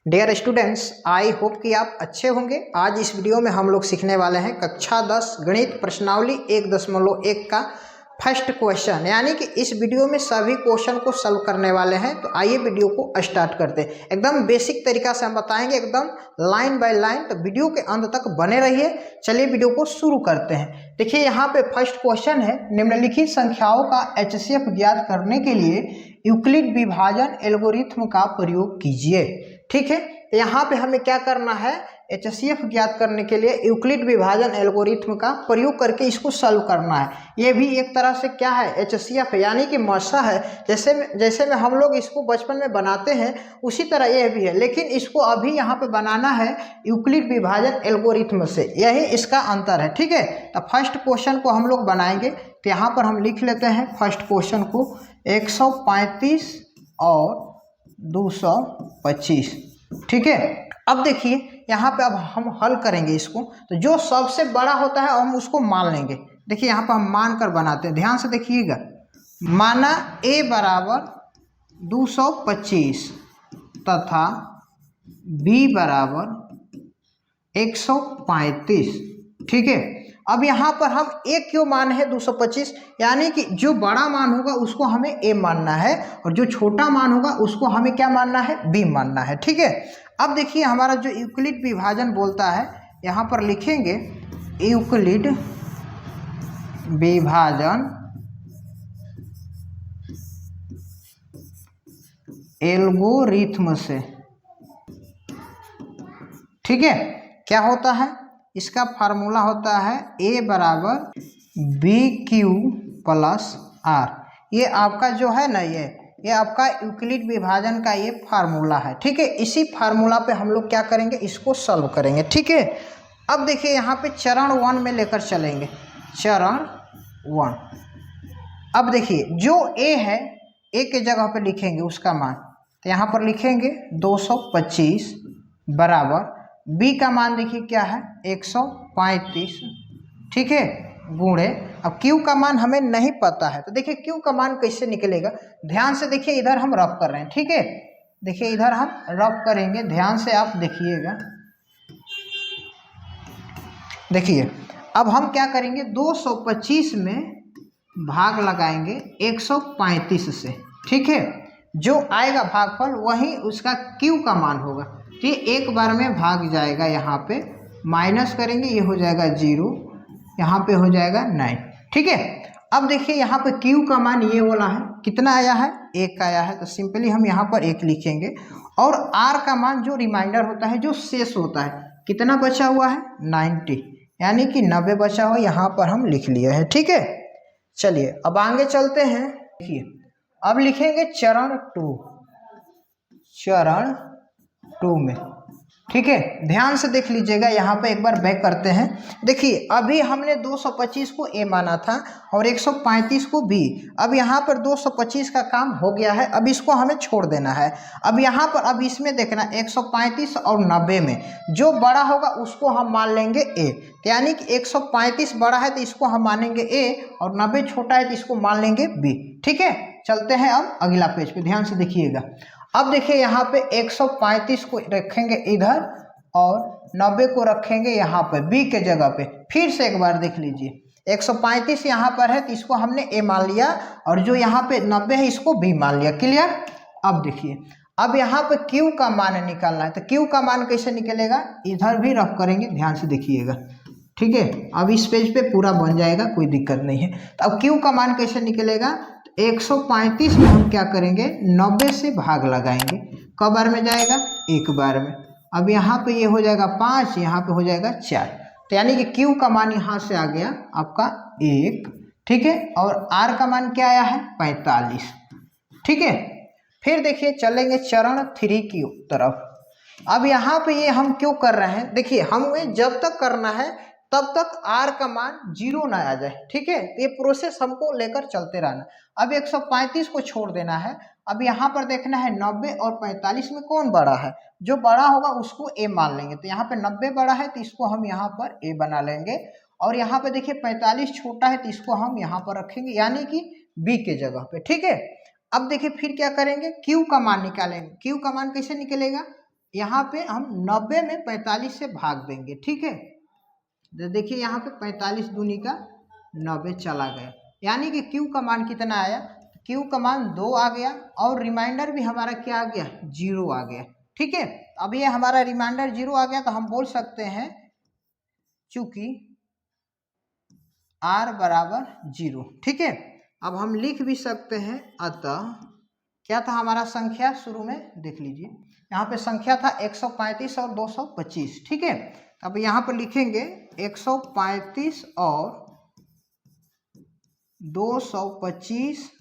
Dear students, I hope कि आप अच्छे होंगे। आज इस वीडियो में हम लोग सीखने वाले हैं कक्षा 10 गणित प्रश्नावली 1.1 का फर्स्ट क्वेश्चन, यानी कि इस वीडियो में सभी क्वेश्चन को सॉल्व करने वाले हैं। तो आइए वीडियो को स्टार्ट करते हैं। एकदम बेसिक तरीका से हम बताएंगे, एकदम लाइन बाय लाइन, तो वीडियो के अंत तक बने रहिए। चलिए वीडियो को शुरू करते हैं। देखिए यहाँ पे फर्स्ट क्वेश्चन है, निम्नलिखित संख्याओं का HCF ज्ञात करने के लिए यूक्लिड विभाजन एल्गोरिथ्म का प्रयोग कीजिए। ठीक है, तो यहाँ पे हमें क्या करना है, HCF ज्ञात करने के लिए यूक्लिड विभाजन एल्गोरिथ्म का प्रयोग करके इसको सॉल्व करना है। ये भी एक तरह से क्या है, HCF है, यानी कि मसा है। जैसे में हम लोग इसको बचपन में बनाते हैं उसी तरह यह भी है, लेकिन इसको अभी यहाँ पे बनाना है यूक्लिड विभाजन एल्गोरिथ्म से, यही इसका अंतर है। ठीक है, तो फर्स्ट क्वेश्चन को हम लोग बनाएंगे। तो यहाँ पर हम लिख लेते हैं फर्स्ट क्वेश्चन को 135 और 225। ठीक है, अब देखिए यहाँ पे अब हम हल करेंगे इसको। तो जो सबसे बड़ा होता है हम उसको मान लेंगे। देखिए यहाँ पर हम मान कर बनाते हैं, ध्यान से देखिएगा। माना a बराबर 225 तथा b बराबर 135। ठीक है, अब यहाँ पर हम a क्यों मान है 225, यानी कि जो बड़ा मान होगा उसको हमें a मानना है और जो छोटा मान होगा उसको हमें क्या मानना है, b मानना है। ठीक है, अब देखिए हमारा जो यूक्लिड विभाजन बोलता है, यहाँ पर लिखेंगे यूक्लिड विभाजन एल्गोरिथ्म से। ठीक है, क्या होता है, इसका फार्मूला होता है a बराबर BQ प्लस R। ये आपका जो है ना, ये आपका यूक्लिड विभाजन का ये फार्मूला है। ठीक है, इसी फार्मूला पे हम लोग क्या करेंगे, इसको सॉल्व करेंगे। ठीक है, अब देखिए यहाँ पे चरण 1 में लेकर चलेंगे, चरण 1। अब देखिए जो a है, a के जगह पे लिखेंगे उसका मान, तो यहाँ पर लिखेंगे 225 बराबर b का मान देखिए क्या है 135। ठीक है, गुणे, अब q का मान हमें नहीं पता है, तो देखिए q का मान कैसे निकलेगा। ध्यान से देखिए, इधर हम रफ कर रहे हैं। ठीक है, देखिए इधर हम रफ करेंगे, ध्यान से आप देखिएगा। देखिए अब हम क्या करेंगे, 225 में भाग लगाएंगे 135 से। ठीक है, जो आएगा भागफल वही उसका q का मान होगा। तो ये एक बार में भाग जाएगा, यहाँ पे माइनस करेंगे, ये हो जाएगा 0, यहाँ पे हो जाएगा 9। ठीक है, अब देखिए यहाँ पे q का मान ये वाला है, कितना आया है, 1 आया है, तो सिंपली हम यहाँ पर 1 लिखेंगे। और r का मान जो रिमाइंडर होता है, जो शेष होता है, कितना बचा हुआ है 90, यानी कि 90 बचा हुआ, यहाँ पर हम लिख लिए हैं। ठीक है, चलिए अब आगे चलते हैं। देखिए अब लिखेंगे चरण 2, चरण 2 में। ठीक है, ध्यान से देख लीजिएगा, यहाँ पे एक बार बैक करते हैं। देखिए अभी हमने 225 को a माना था और 135 को b। अब यहाँ पर 225 का काम हो गया है, अब इसको हमें छोड़ देना है। अब यहाँ पर अब इसमें देखना 135 और 90 में जो बड़ा होगा उसको हम मान लेंगे a, यानी कि 135 बड़ा है तो इसको हम मानेंगे a और 90 छोटा है तो इसको मान लेंगे b। ठीक है, चलते हैं अब अगला पेज पे, ध्यान से देखिएगा। अब देखिए यहाँ पे 135 को रखेंगे इधर और 90 को रखेंगे यहाँ पे b के जगह पे। फिर से एक बार देख लीजिए, 135 यहाँ पर है तो इसको हमने a मान लिया और जो यहाँ पे 90 है इसको b मान लिया। क्लियर। अब देखिए अब यहाँ पे q का मान निकालना है, तो q का मान कैसे निकलेगा, इधर भी रफ करेंगे, ध्यान से देखिएगा। ठीक है, अब इस पेज पे पूरा बन जाएगा, कोई दिक्कत नहीं है। तो अब q का मान कैसे निकलेगा, 135 में हम क्या करेंगे, 90 से भाग लगाएंगे। कब बार में जाएगा, एक बार में। अब यहाँ पे ये हो जाएगा 5, यहाँ पे हो जाएगा 4, तो यानी कि q का मान यहाँ से आ गया आपका 1। ठीक है, और r का मान क्या आया है 45। ठीक है, फिर देखिए चलेंगे चरण 3 की तरफ। अब यहाँ पे ये हम क्यों कर रहे हैं, देखिए हमें जब तक करना है तब तक r का मान 0 ना आ जाए। ठीक है, तो ये प्रोसेस हमको लेकर चलते रहना। अब 135 को छोड़ देना है। अब यहाँ पर देखना है 90 और 45 में कौन बड़ा है, जो बड़ा होगा उसको a मान लेंगे। तो यहाँ पे 90 बड़ा है तो इसको हम यहाँ पर a बना लेंगे, और यहाँ पे देखिए 45 छोटा है तो इसको हम यहाँ पर रखेंगे, यानी कि b के जगह पे। ठीक है, अब देखिए फिर क्या करेंगे, q का मान निकालेंगे। q का मान कैसे निकलेगा, यहाँ पे हम 90 में 45 से भाग देंगे, ठीक है। तो देखिए यहाँ पे 45 दूनी का 90 चला गया, यानी कि Q का मान कितना आया, Q का मान 2 आ गया और रिमाइंडर भी हमारा क्या आ गया, 0 आ गया, ठीक है। अब ये हमारा रिमाइंडर 0 आ गया तो हम बोल सकते हैं चूंकि R बराबर 0, ठीक है। अब हम लिख भी सकते हैं, अतः क्या था हमारा संख्या, शुरू में देख लीजिए यहाँ पे संख्या था 135 और 225, ठीक है। अब यहाँ पर लिखेंगे 135 और 225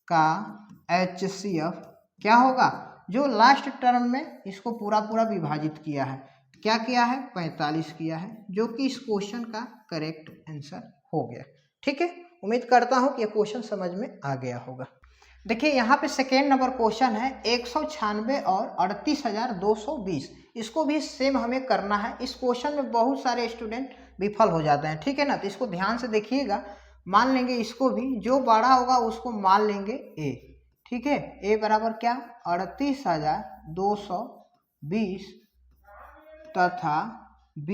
का HCF क्या होगा, जो लास्ट टर्म में इसको पूरा पूरा विभाजित किया है, क्या किया है, 45 किया है, जो कि इस क्वेश्चन का करेक्ट आंसर हो गया, ठीक है। उम्मीद करता हूँ कि ये क्वेश्चन समझ में आ गया होगा। देखिए यहाँ पे सेकेंड नंबर क्वेश्चन है 196 और 38,220, इसको भी सेम हमें करना है। इस क्वेश्चन में बहुत सारे स्टूडेंट विफल हो जाते हैं, ठीक है ना, तो इसको ध्यान से देखिएगा। मान लेंगे इसको भी, जो बड़ा होगा उसको मान लेंगे A, ठीक है। A बराबर क्या, 38,220 तथा B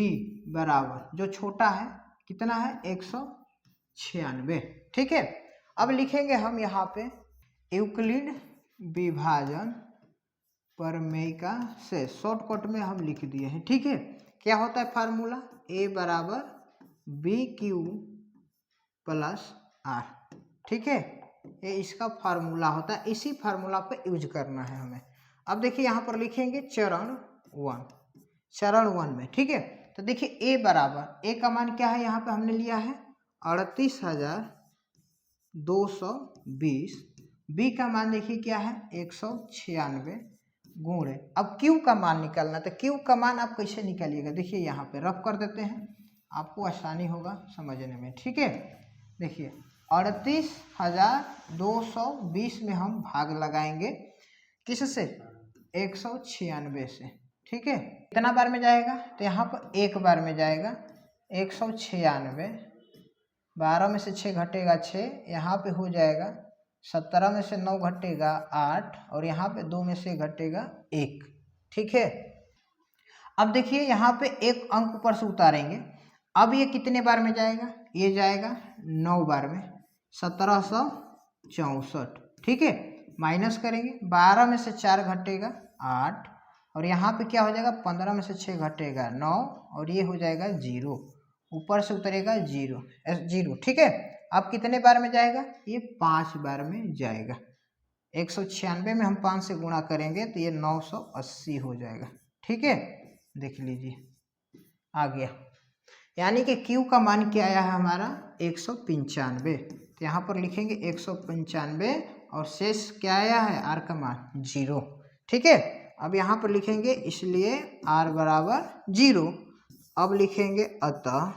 बराबर जो छोटा है कितना है, 196, ठीक है। अब लिखेंगे हम यहाँ पे यूक्लिड विभाजन प्रमेयिका से, शॉर्टकट में हम लिख दिए हैं, ठीक है। क्या होता है फार्मूला, A बराबर BQ प्लस R, ठीक है। ये इसका फार्मूला होता है, इसी फार्मूला पे यूज करना है हमें। अब देखिए यहाँ पर लिखेंगे चरण 1 में, ठीक है। तो देखिए A बराबर, A का मान क्या है, यहाँ पे हमने लिया है 38,220, B का मान देखिए क्या है 196 गुणे, अब Q का मान निकालना, तो Q का मान आप कैसे निकालिएगा, देखिए यहाँ पे रफ कर देते हैं, आपको आसानी होगा समझने में, ठीक है। देखिए 38,220 में हम भाग लगाएंगे किससे, 196 से, ठीक है। कितना बार में जाएगा, तो यहाँ पर एक बार में जाएगा 196, 12 में से 6 घटेगा 6, यहाँ पे हो जाएगा 17 में से 9 घटेगा 8 और यहाँ पे 2 में से घटेगा 1, ठीक है। अब देखिए यहाँ पे एक अंक ऊपर से उतारेंगे, अब ये कितने बार में जाएगा, ये जाएगा 9 बार में, 1764, ठीक है। माइनस करेंगे, 12 में से 4 घटेगा 8 और यहाँ पे क्या हो जाएगा, 15 में से 6 घटेगा 9 और ये हो जाएगा 0, ऊपर से उतरेगा 0, ठीक है। अब कितने बार में जाएगा, ये 5 बार में जाएगा। 196 में हम 5 से गुणा करेंगे तो ये 980 हो जाएगा, ठीक है। देख लीजिए आ गया, यानी कि Q का मान क्या आया है हमारा 195, तो यहाँ पर लिखेंगे 195 और शेष क्या आया है, R का मान 0, ठीक है। अब यहाँ पर लिखेंगे इसलिए R बराबर 0। अब लिखेंगे अतः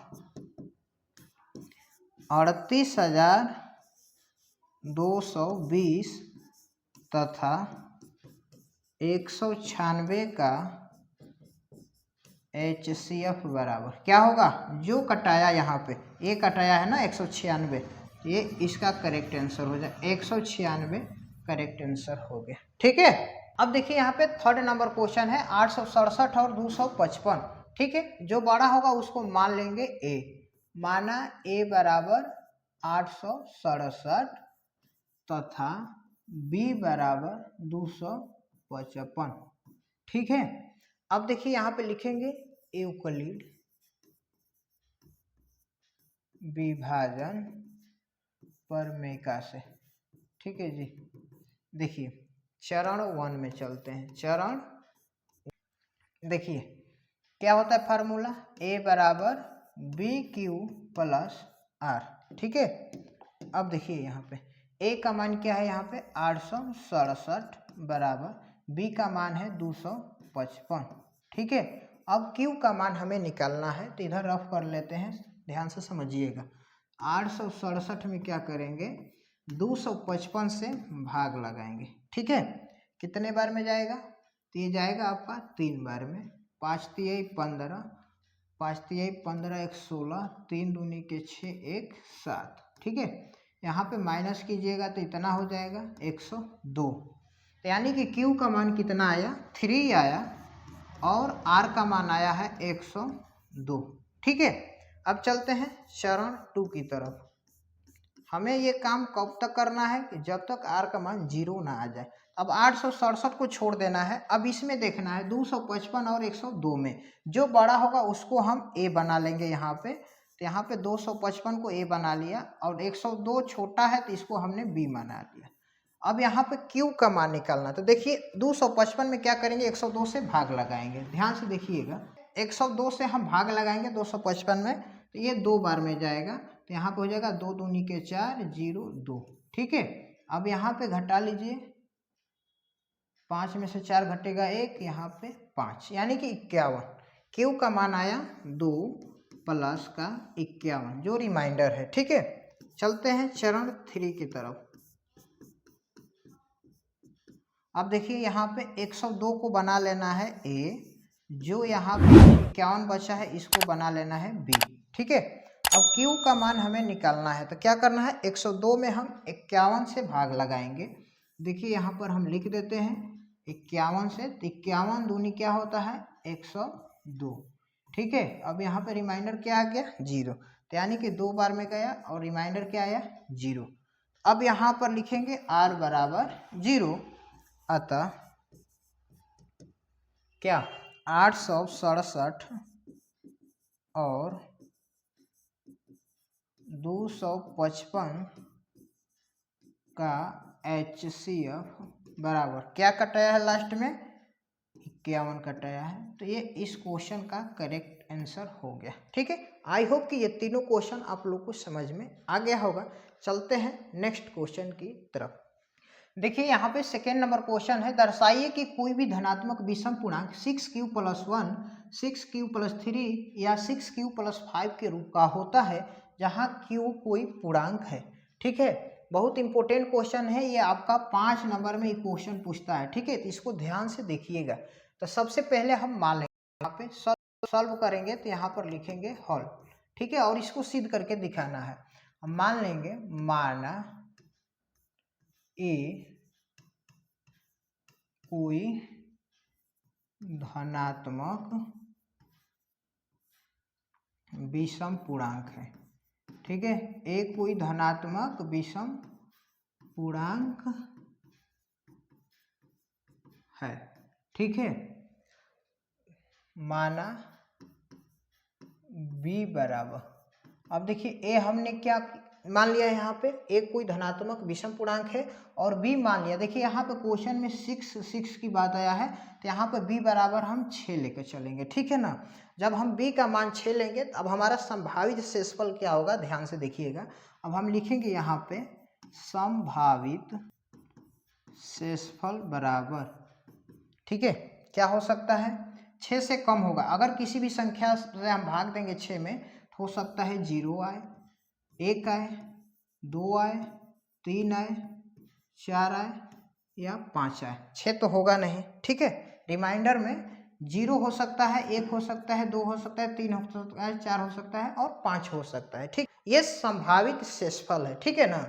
38,220 तथा 196 का HCF बराबर क्या होगा, जो कटाया यहाँ पे ये कटाया है ना 196, ये इसका करेक्ट आंसर हो जाए, 196 करेक्ट आंसर हो गया, ठीक है। अब देखिए यहाँ पे थर्ड नंबर क्वेश्चन है 867 और 255, ठीक है। जो बड़ा होगा उसको मान लेंगे A, माना A बराबर 867 तथा B बराबर 255, ठीक है। अब देखिए यहाँ पे लिखेंगे यूक्लिड विभाजन प्रमेयिका से, ठीक है जी। देखिए चरण 1 में चलते हैं, चरण देखिए क्या होता है फार्मूला, A बराबर BQ प्लस R, ठीक है। अब देखिए यहाँ पे A का मान क्या है, यहाँ पे 867 बराबर B का मान है 255, ठीक है। अब Q का मान हमें निकालना है, तो इधर रफ कर लेते हैं, ध्यान से समझिएगा। 867 में क्या करेंगे, 255 से भाग लगाएंगे, ठीक है। कितने बार में जाएगा, तो ये जाएगा आपका 3 बार में, 5 तिहाई 15, 5 तिहाई 15 1 16, 3 दूनी के 6 1 7, ठीक है। यहाँ पे माइनस कीजिएगा तो इतना हो जाएगा 102, तो यानी कि Q का मान कितना आया, 3 आया, और आर का मान आया है 102। ठीक है, अब चलते हैं चरण 2 की तरफ। हमें ये काम कब तक करना है कि जब तक आर का मान 0 ना आ जाए। अब 867 को छोड़ देना है। अब इसमें देखना है 255 और 102 में जो बड़ा होगा उसको हम ए बना लेंगे यहाँ पे। तो यहाँ पे 255 को ए बना लिया और 102 छोटा है तो इसको हमने बी बना लिया। अब यहाँ पे क्यू का मान निकालना, तो देखिए 255 में क्या करेंगे, 102 से भाग लगाएंगे। ध्यान से देखिएगा, 102 से हम भाग लगाएंगे 255 में, तो ये 2 बार में जाएगा। तो यहाँ पे हो जाएगा 2 दूनी के 4, 0 2। ठीक है, अब यहाँ पे घटा लीजिए, 5 में से 4 घटेगा 1, यहाँ पे 5 यानी कि 51। क्यू का मान आया 2 प्लस का 51 जो रिमाइंडर है। ठीक है, चलते हैं चरण 3 की तरफ। अब देखिए यहाँ पे 102 को बना लेना है ए, जो यहाँ पे 51 बचा है इसको बना लेना है बी। ठीक है, अब Q का मान हमें निकालना है, तो क्या करना है, 102 में हम 51 से भाग लगाएंगे। देखिए यहाँ पर हम लिख देते हैं 51 से, तो 51 दूनी क्या होता है 102। ठीक है, अब यहाँ पे रिमाइंडर क्या आ गया 0, तो यानी कि 2 बार में गया और रिमाइंडर क्या आया 0। अब यहाँ पर लिखेंगे R बराबर 0, अतः क्या 867 और 255 का HCF बराबर क्या कटाया है लास्ट में 51 कटाया है। तो ये इस क्वेश्चन का करेक्ट आंसर हो गया। ठीक है, आई होप कि ये तीनों क्वेश्चन आप लोग को समझ में आ गया होगा। चलते हैं नेक्स्ट क्वेश्चन की तरफ। देखिए यहाँ पे सेकेंड नंबर क्वेश्चन है, दर्शाइए कि कोई भी धनात्मक विषम पूर्णांक 6q + 1, 6q + 3 या 6q + 5 के रूप का होता है जहाँ q कोई पूर्णांक है। ठीक है, बहुत इंपॉर्टेंट क्वेश्चन है ये, आपका 5 नंबर में क्वेश्चन पूछता है। ठीक है, तो इसको ध्यान से देखिएगा। तो सबसे पहले हम मान लेंगे, यहाँ पे सॉल्व करेंगे, तो यहाँ पर लिखेंगे हॉल। ठीक है, और इसको सिद्ध करके दिखाना है। हम मान लेंगे, माना ए कोई धनात्मक विषम पूर्णांक है। ठीक है, ए कोई धनात्मक विषम पूर्णांक है। ठीक है, माना बी बराबर, अब देखिए ए हमने क्या मान लिया है, यहाँ पे ए कोई धनात्मक विषम पूर्णांक है और बी मान लिया। देखिए यहाँ पे क्वेश्चन में 6 की बात आया है, तो यहाँ पे बी बराबर हम 6 लेकर चलेंगे। ठीक है ना, जब हम बी का मान 6 लेंगे तो अब हमारा संभावित शेषफल क्या होगा, ध्यान से देखिएगा। अब हम लिखेंगे यहाँ पे संभावित शेषफल बराबर, ठीक है, क्या हो सकता है 6 से कम होगा। अगर किसी भी संख्या से हम भाग देंगे 6 में, तो हो सकता है 0 आए, 1 आए, 2 आए, 3 आए, 4 आए या 5 आए, 6 तो होगा नहीं। ठीक है, रिमाइंडर में 0 हो सकता है, 1 हो सकता है, 2 हो सकता है, 3 हो सकता है, 4 हो सकता है और 5 हो सकता है। ठीक, ये संभावित शेषफल है। ठीक है ना,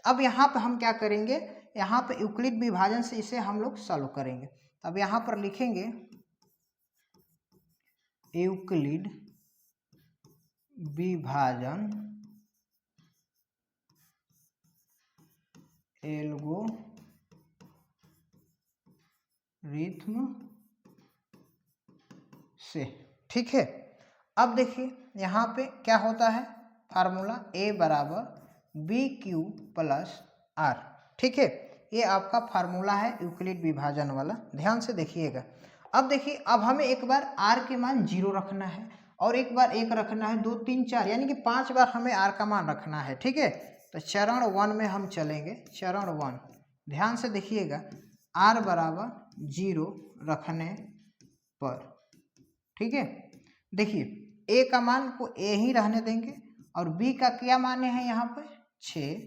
अब यहाँ पे हम क्या करेंगे, यहाँ पे यूक्लिड विभाजन से इसे हम लोग सॉल्व करेंगे। अब यहाँ पर लिखेंगे यूक्लिड विभाजन एल्गोरिथ्म से। ठीक है, अब देखिए यहाँ पे क्या होता है, फार्मूला ए बराबर बी क्यू प्लस आर। ठीक है, ये आपका फार्मूला है यूक्लिड विभाजन वाला, ध्यान से देखिएगा। अब देखिए, अब हमें एक बार आर के मान 0 रखना है और एक बार 1 रखना है, 2 3 4 यानी कि 5 बार हमें आर का मान रखना है। ठीक है, तो चरण 1 में हम चलेंगे। चरण 1, ध्यान से देखिएगा, आर बराबर 0 रखने पर, ठीक है, देखिए ए का मान को ए ही रहने देंगे और बी का क्या मान है यहाँ पे 6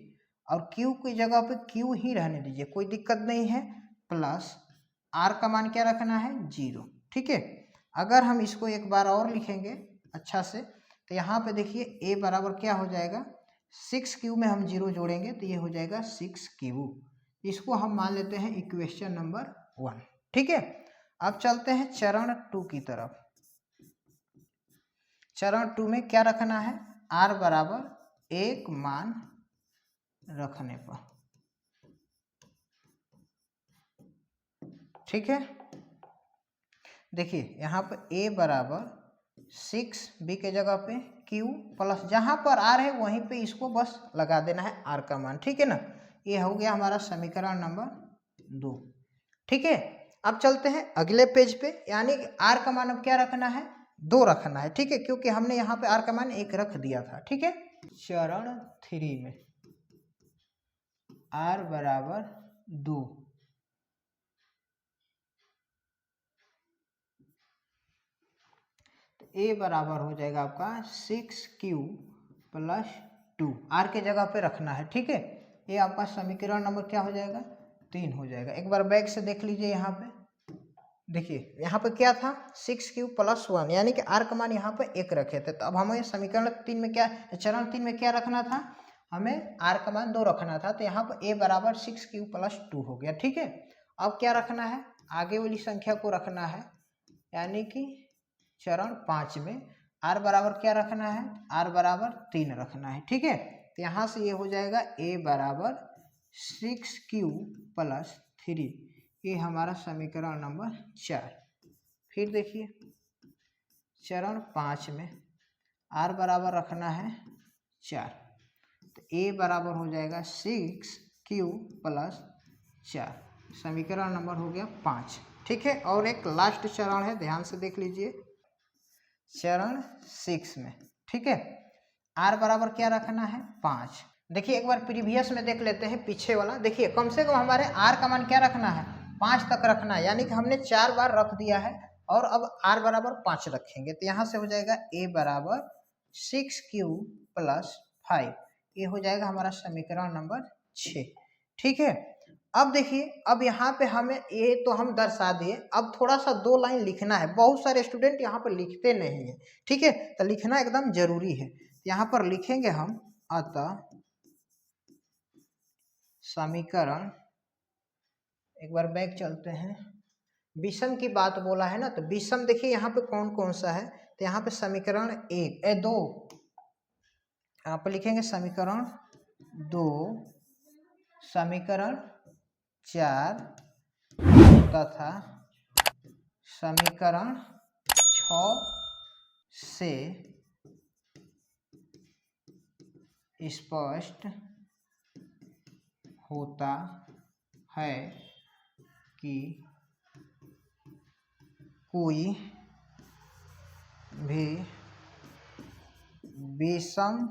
और क्यू की जगह पे क्यू ही रहने दीजिए, कोई दिक्कत नहीं है, प्लस आर का मान क्या रखना है 0। ठीक है, अगर हम इसको एक बार और लिखेंगे अच्छा से, तो यहाँ पे देखिए ए बराबर क्या हो जाएगा 6q में हम 0 जोड़ेंगे तो ये हो जाएगा 6q। इसको हम मान लेते हैं इक्वेशन नंबर 1। ठीक है, अब चलते हैं चरण 2 की तरफ। चरण 2 में क्या रखना है, r बराबर 1 मान रखने पर, ठीक है। देखिए यहाँ पर a बराबर 6, b के जगह पे q प्लस जहाँ पर r है वहीं पे इसको बस लगा देना है r का मान, ठीक है ना। ये हो गया हमारा समीकरण नंबर 2, ठीक है। अब चलते हैं अगले पेज पे, यानी कि r का मान अब क्या रखना है, 2 रखना है, ठीक है, क्योंकि हमने यहाँ पे r का मान 1 रख दिया था, ठीक है। चरण 3 में r बराबर 2, तो a बराबर हो जाएगा आपका 6q प्लस 2, r के जगह पे रखना है, ठीक है। ये आपका समीकरण नंबर क्या हो जाएगा, 3 हो जाएगा। एक बार बैक से देख लीजिए, यहाँ पे देखिए यहाँ पे क्या था 6q प्लस 1, यानी कि r का मान यहाँ पे 1 रखे थे। तो अब हमें समीकरण 3 में क्या, चरण 3 में क्या रखना था, हमें r का मान 2 रखना था। तो यहाँ पर a बराबर 6q प्लस 2 हो गया, ठीक है। अब क्या रखना है, आगे वाली संख्या को रखना है, यानी कि चरण 5 में r बराबर क्या रखना है, r बराबर 3 रखना है, ठीक है। तो यहाँ से ये हो जाएगा a बराबर 6q प्लस 3, ये हमारा समीकरण नंबर 4। फिर देखिए चरण 5 में r बराबर रखना है 4, तो a बराबर हो जाएगा 6q प्लस 4, समीकरण नंबर हो गया 5, ठीक है। और एक लास्ट चरण है, ध्यान से देख लीजिए, चरण 6 में, ठीक है, r बराबर क्या रखना है 5। देखिए एक बार प्रीवियस में देख लेते हैं, पीछे वाला देखिए, कम से कम हमारे r का मान क्या रखना है, 5 तक रखना है, यानी कि हमने 4 बार रख दिया है और अब r बराबर 5 रखेंगे। तो यहाँ से हो जाएगा a बराबर 6q प्लस 5, ये हो जाएगा हमारा समीकरण नंबर 6, ठीक है। अब देखिए, अब यहाँ पे हमें ये तो हम दर्शा दिए, अब थोड़ा सा 2 लाइन लिखना है। बहुत सारे स्टूडेंट यहाँ पर लिखते नहीं है, ठीक है, तो लिखना एकदम जरूरी है। यहाँ पर लिखेंगे हम, अतः समीकरण, एक बार बैक चलते हैं, विषम की बात बोला है ना, तो विषम देखिए यहाँ पे कौन कौन सा है, तो यहाँ पे समीकरण 2, यहाँ पर लिखेंगे समीकरण 2, समीकरण 4 तथा समीकरण 6 से स्पष्ट होता है कि कोई भी विषम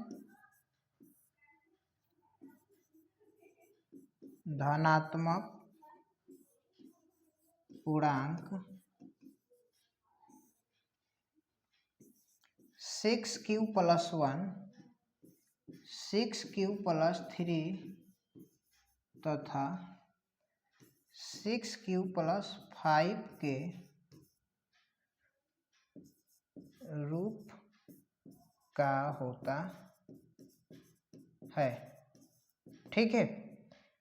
धनात्मक पूर्णांक 6q प्लस 1, 6q प्लस 3 तथा 6q प्लस 5 के रूप का होता है, ठीक है।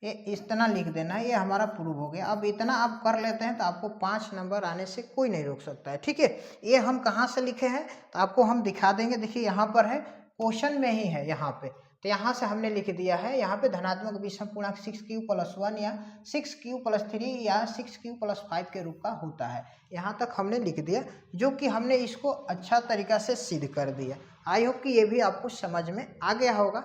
ये इतना लिख देना, ये हमारा प्रूव हो गया। अब इतना आप कर लेते हैं तो आपको 5 नंबर आने से कोई नहीं रोक सकता है, ठीक है। ये हम कहाँ से लिखे हैं तो आपको हम दिखा देंगे, देखिए यहाँ पर है, क्वेश्चन में ही है यहाँ पे, तो यहाँ से हमने लिख दिया है, यहाँ पे धनात्मक विषम पूर्णांक 6q प्लस 1 या 6q प्लस 3 या 6q प्लस 5 के रूप का होता है, यहाँ तक हमने लिख दिया, जो कि हमने इसको अच्छा तरीका से सिद्ध कर दिया। आई होप कि ये भी आपको समझ में आ गया होगा।